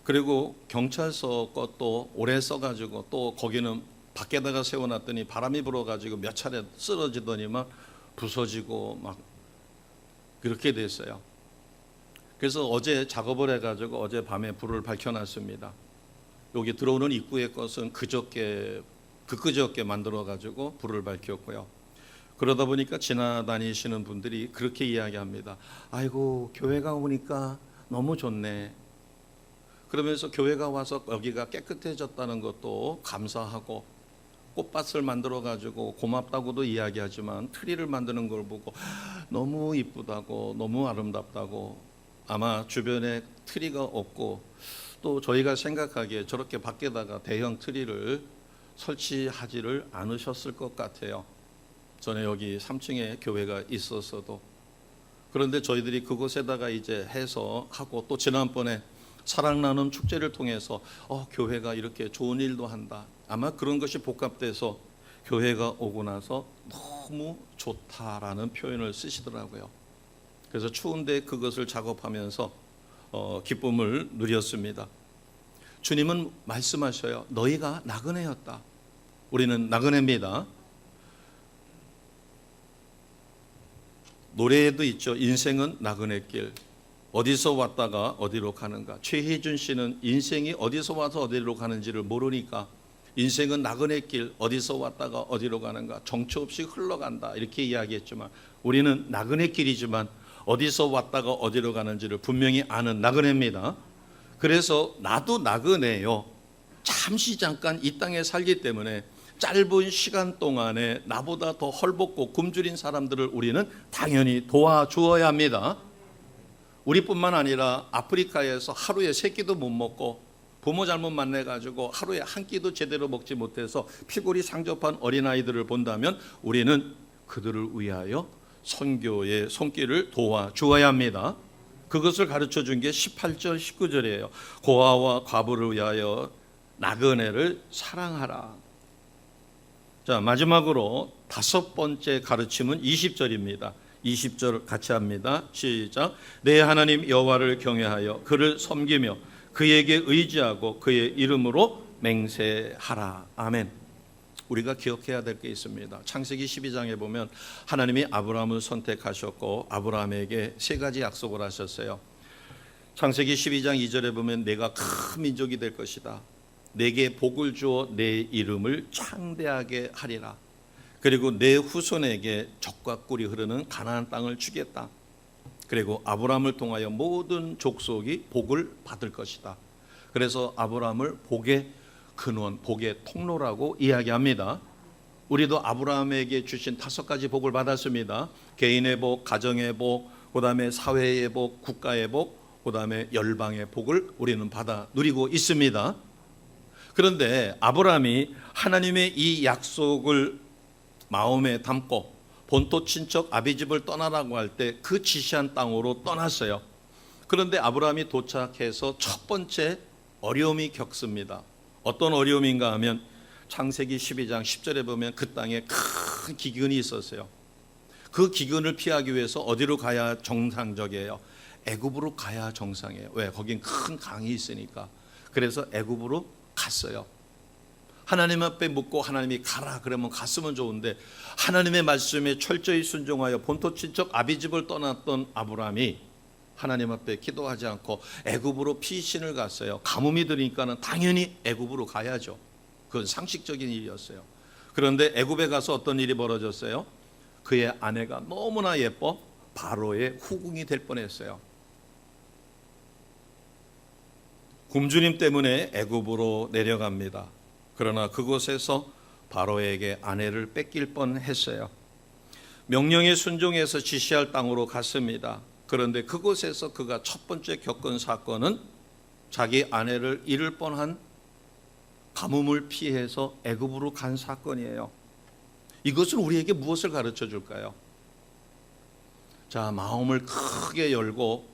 Speaker 1: 그리고 경찰서 것도 오래 써가지고 또 거기는 밖에다가 세워놨더니 바람이 불어가지고 몇 차례 쓰러지더니만 부서지고 막 그렇게 됐어요. 그래서 어제 작업을 해가지고 어제 밤에 불을 밝혀놨습니다. 여기 들어오는 입구의 것은 그저께 만들어가지고 불을 밝혔고요. 그러다 보니까 지나다니시는 분들이 그렇게 이야기합니다. 아이고, 교회가 오니까 너무 좋네. 그러면서 교회가 와서 여기가 깨끗해졌다는 것도 감사하고, 꽃밭을 만들어가지고 고맙다고도 이야기하지만 트리를 만드는 걸 보고 너무 이쁘다고, 너무 아름답다고, 아마 주변에 트리가 없고 또 저희가 생각하기에 저렇게 밖에다가 대형 트리를 설치하지를 않으셨을 것 같아요. 전에 여기 3층에 교회가 있었어도. 그런데 저희들이 그곳에다가 이제 해서 하고, 또 지난번에 사랑 나눔 축제를 통해서 교회가 이렇게 좋은 일도 한다. 아마 그런 것이 복합돼서 교회가 오고 나서 너무 좋다라는 표현을 쓰시더라고요. 그래서 추운데 그것을 작업하면서 기쁨을 누렸습니다. 주님은 말씀하셔요. 너희가 나그네였다. 우리는 나그네입니다. 노래에도 있죠. 인생은 나그네길. 어디서 왔다가 어디로 가는가. 최혜준 씨는 인생이 어디서 와서 어디로 가는지를 모르니까 인생은 나그네길, 어디서 왔다가 어디로 가는가, 정처 없이 흘러간다 이렇게 이야기했지만, 우리는 나그네길이지만 어디서 왔다가 어디로 가는지를 분명히 아는 나그네입니다. 그래서 나도 나그네요. 잠시 잠깐 이 땅에 살기 때문에 짧은 시간 동안에 나보다 더 헐벗고 굶주린 사람들을 우리는 당연히 도와주어야 합니다. 우리뿐만 아니라 아프리카에서 하루에 3끼도 못 먹고 부모 잘못 만나가지고 하루에 한 끼도 제대로 먹지 못해서 피골이 상접한 어린아이들을 본다면 우리는 그들을 위하여 선교의 손길을 도와주어야 합니다. 그것을 가르쳐 준 게 18절 19절이에요. 고아와 과부를 위하여 나그네를 사랑하라. 자, 마지막으로 5번째 가르침은 20절입니다. 20절 같이 합니다. 시작. 내 하나님 여호와를 경외하여 그를 섬기며 그에게 의지하고 그의 이름으로 맹세하라. 아멘. 우리가 기억해야 될 게 있습니다. 창세기 12장에 보면 하나님이 아브라함을 선택하셨고 아브라함에게 3가지 약속을 하셨어요. 창세기 12장 2절에 보면 내가 큰 민족이 될 것이다. 내게 복을 주어 내 이름을 창대하게 하리라. 그리고 내 후손에게 젖과 꿀이 흐르는 가나안 땅을 주겠다. 그리고 아브라함을 통하여 모든 족속이 복을 받을 것이다. 그래서 아브라함을 복의 근원, 복의 통로라고 이야기합니다. 우리도 아브라함에게 주신 5가지 복을 받았습니다. 개인의 복, 가정의 복, 그 다음에 사회의 복, 국가의 복, 그 다음에 열방의 복을 우리는 받아 누리고 있습니다. 그런데 아브라함이 하나님의 이 약속을 마음에 담고 본토 친척 아비집을 떠나라고 할 때 그 지시한 땅으로 떠났어요. 그런데 아브라함이 도착해서 첫 번째 어려움이 겪습니다. 어떤 어려움인가 하면 창세기 12장 10절에 보면 그 땅에 큰 기근이 있었어요. 그 기근을 피하기 위해서 어디로 가야 정상적이에요? 애굽으로 가야 정상이에요. 왜? 거긴 큰 강이 있으니까. 그래서 애굽으로 갔어요. 하나님 앞에 묻고 하나님이 가라 그러면 갔으면 좋은데 하나님의 말씀에 철저히 순종하여 본토 친척 아비집을 떠났던 아브라함이 하나님 앞에 기도하지 않고 애굽으로 피신을 갔어요. 가뭄이 들으니까는 당연히 애굽으로 가야죠. 그건 상식적인 일이었어요. 그런데 애굽에 가서 어떤 일이 벌어졌어요? 그의 아내가 너무나 예뻐 바로의 후궁이 될 뻔했어요. 굶주림 때문에 애굽으로 내려갑니다. 그러나 그곳에서 바로에게 아내를 뺏길 뻔했어요. 명령에 순종해서 지시할 땅으로 갔습니다. 그런데 그곳에서 그가 첫 번째 겪은 사건은 자기 아내를 잃을 뻔한 가뭄을 피해서 애굽으로 간 사건이에요. 이것은 우리에게 무엇을 가르쳐 줄까요? 자, 마음을 크게 열고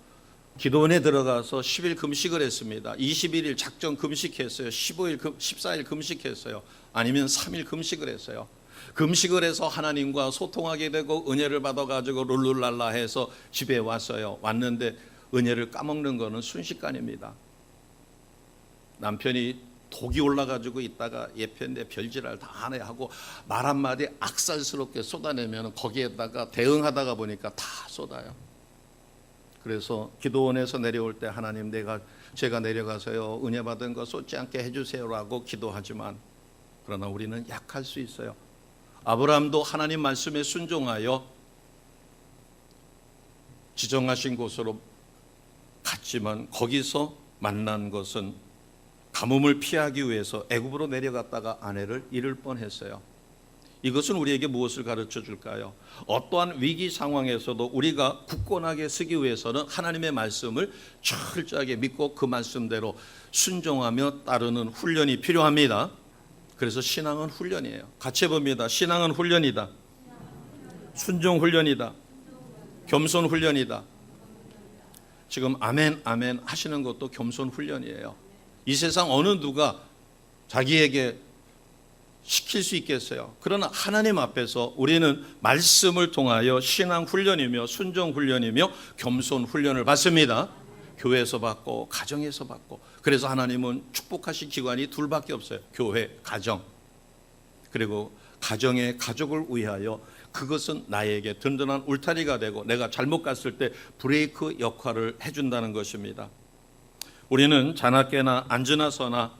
Speaker 1: 기도원에 들어가서 10일 금식을 했습니다. 21일 작정 금식했어요. 15일, 14일 금식했어요. 아니면 3일 금식을 했어요. 금식을 해서 하나님과 소통하게 되고 은혜를 받아가지고 룰루랄라 해서 집에 왔어요. 왔는데 은혜를 까먹는 거는 순식간입니다. 남편이 독이 올라가지고 있다가 예편대 별지랄 다 하네 하고 말 한마디 악살스럽게 쏟아내면 거기에다가 대응하다가 보니까 다 쏟아요. 그래서 기도원에서 내려올 때 하나님 제가 내려가서요 은혜 받은 거 쏟지 않게 해주세요라고 기도하지만 그러나 우리는 약할 수 있어요. 아브라함도 하나님 말씀에 순종하여 지정하신 곳으로 갔지만 거기서 만난 것은 가뭄을 피하기 위해서 애굽으로 내려갔다가 아내를 잃을 뻔했어요. 이것은 우리에게 무엇을 가르쳐 줄까요? 어떠한 위기 상황에서도 우리가 굳건하게 서기 위해서는 하나님의 말씀을 철저하게 믿고 그 말씀대로 순종하며 따르는 훈련이 필요합니다. 그래서 신앙은 훈련이에요. 같이 해봅니다. 신앙은 훈련이다. 순종 훈련이다. 겸손 훈련이다. 지금 아멘 아멘 하시는 것도 겸손 훈련이에요. 이 세상 어느 누가 자기에게 시킬 수 있겠어요. 그러나 하나님 앞에서 우리는 말씀을 통하여 신앙 훈련이며 순종 훈련이며 겸손 훈련을 받습니다. 교회에서 받고 가정에서 받고. 그래서 하나님은 축복하신 기관이 둘밖에 없어요. 교회, 가정. 그리고 가족을 위하여 그것은 나에게 든든한 울타리가 되고 내가 잘못 갔을 때 브레이크 역할을 해준다는 것입니다. 우리는 자나깨나 안즈나서나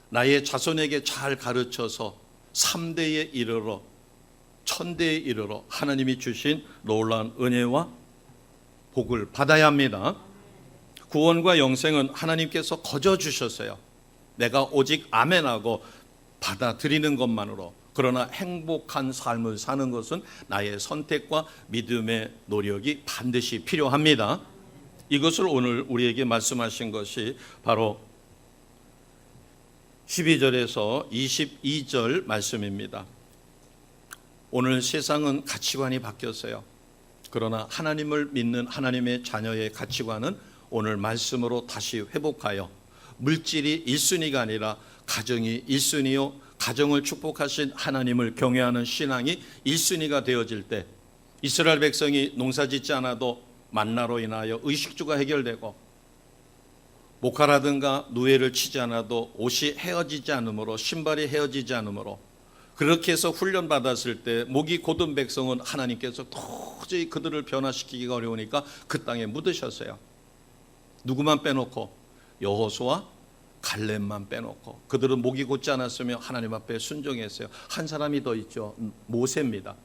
Speaker 1: 나의 자손에게 잘 가르쳐서 3대에 이르러 1000대에 이르러 하나님이 주신 놀라운 은혜와 복을 받아야 합니다. 구원과 영생은 하나님께서 거저 주셨어요. 내가 오직 아멘하고 받아들이는 것만으로. 그러나 행복한 삶을 사는 것은 나의 선택과 믿음의 노력이 반드시 필요합니다. 이것을 오늘 우리에게 말씀하신 것이 바로 12절에서 22절 말씀입니다. 오늘 세상은 가치관이 바뀌었어요. 그러나 하나님을 믿는 하나님의 자녀의 가치관은 오늘 말씀으로 다시 회복하여 물질이 1순위가 아니라 가정이 1순위요, 가정을 축복하신 하나님을 경외하는 신앙이 1순위가 되어질 때 이스라엘 백성이 농사짓지 않아도 만나로 인하여 의식주가 해결되고 목화라든가 누에를 치지 않아도 옷이 헤어지지 않으므로, 신발이 헤어지지 않으므로, 그렇게 해서 훈련받았을 때 목이 곧은 백성은 하나님께서 도저히 그들을 변화시키기가 어려우니까 그 땅에 묻으셨어요. 누구만 빼놓고? 여호수아, 갈렙만 빼놓고. 그들은 목이 곧지 않았으며 하나님 앞에 순종했어요. 한 사람이 더 있죠. 모세입니다.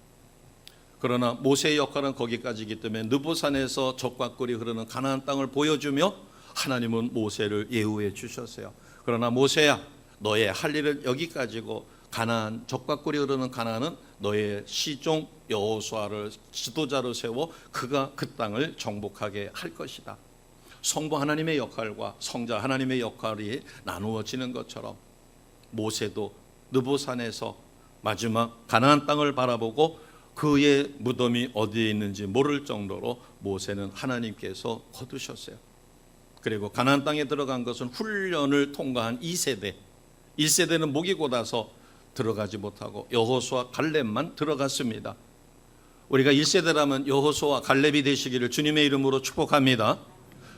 Speaker 1: 그러나 모세의 역할은 거기까지이기 때문에 느보산에서 적과 꿀이 흐르는 가나안 땅을 보여주며 하나님은 모세를 예우해 주셨어요. 그러나 모세야, 너의 할 일은 여기까지고 가나안, 적과 꿀이 흐르는 가나안은 너의 시종 여호수아를 지도자로 세워 그가 그 땅을 정복하게 할 것이다. 성부 하나님의 역할과 성자 하나님의 역할이 나누어지는 것처럼 모세도 느보산에서 마지막 가나안 땅을 바라보고 그의 무덤이 어디에 있는지 모를 정도로 모세는 하나님께서 거두셨어요. 그리고 가나안 땅에 들어간 것은 훈련을 통과한 2세대. 1세대는 목이 곧아서 들어가지 못하고 여호수아, 갈렙만 들어갔습니다. 우리가 1세대라면 여호수아, 갈렙이 되시기를 주님의 이름으로 축복합니다.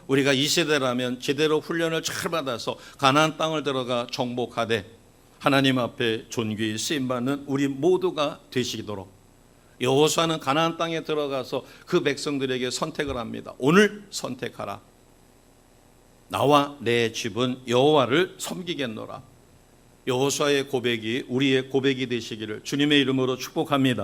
Speaker 1: 우리가 2세대라면 제대로 훈련을 잘 받아서 가나안 땅을 들어가 정복하되 하나님 앞에 존귀히 쓰임받는 우리 모두가 되시도록. 여호수아는 가나안 땅에 들어가서 그 백성들에게 선택을 합니다. 오늘 선택하라. 나와 내 집은 여호와를 섬기겠노라. 여호수아의 고백이 우리의 고백이 되시기를 주님의 이름으로 축복합니다.